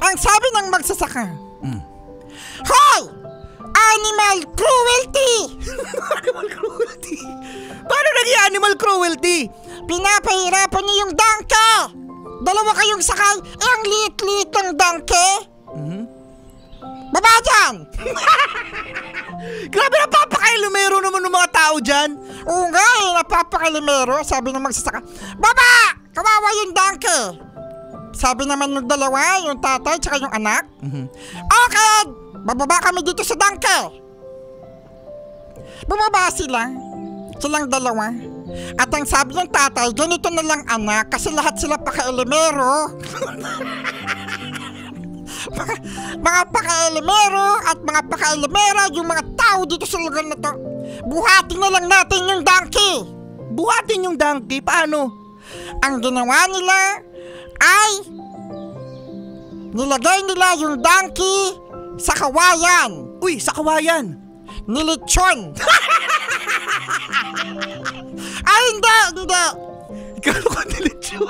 Ang sabi ng magsasaka, Hoy! Animal cruelty! Animal cruelty? Paano naging animal cruelty? Pinapahirapan niyo yung donkey! Dalawa kayong sakay, ang liit-liit ng donkey! Baba dyan! Grabe, napapakailumero naman ng mga tao dyan. Oo nga napapakalimero, sabi ng magsasaka. Baba! Kawawa yung donkey! Sabi naman ng dalawa, yung tatay tsaka yung anak. Okay! Bababa kami dito sa donkey! Bumaba silang dalawa. At ang sabi ng tatay, ganito na lang anak, kasi lahat sila pakailimero. Mga pakailimero at mga pakailimera, yung mga tao dito sa lugar na to. Buhatin na lang natin yung donkey. Buhatin yung donkey? Paano? Ang ginawa nila ay nilagay nila yung donkey sa kawayan. Uy, sa kawayan? Nilitsyon. Ay, hindi. Gano'n ko nilitsyon?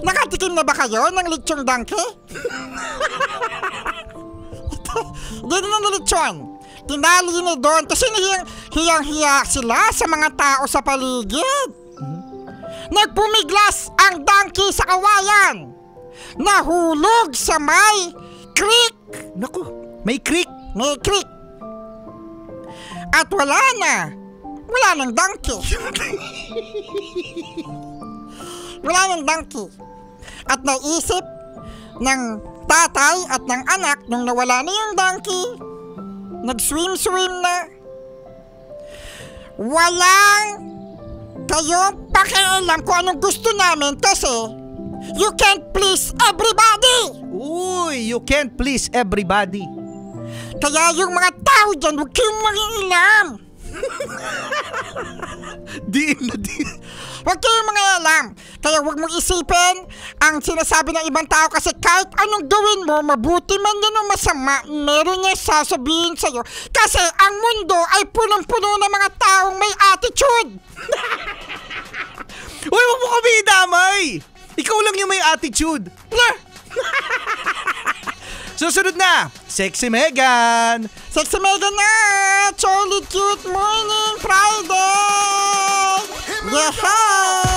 Nakatikim na ba kayo ng litsyong donkey? Ganun ang nilitsyon. Tinali na doon kasi hiyang-hiya sila sa mga tao sa paligid. Nagpumiglas ang donkey sa kawayan. Nahulog sa may creek. Naku, may creek. May creek. At wala nang donkey. Wala nang donkey. At naisip ng tatay at ng anak nung nawala na yung donkey, nag-swim na. Walang kayong pakialam kung anong gusto namin kasi you can't please everybody. Uy, you can't please everybody. Kaya yung mga tao dyan, huwag kayong mangiilam. Di. Huwag kayong mangiilam. Kaya huwag mong isipin ang sinasabi ng ibang tao kasi kahit anong gawin mo, mabuti man din o masama, meron niya sasabihin sa'yo. Kasi ang mundo ay punong-puno ng mga taong may attitude. Uy, huwag mo kami idamay. Ikaw lang yung may attitude. Susunod na, Sexy Megan. Sexy Megan na! Solid Cute Morning Friday! Yeah!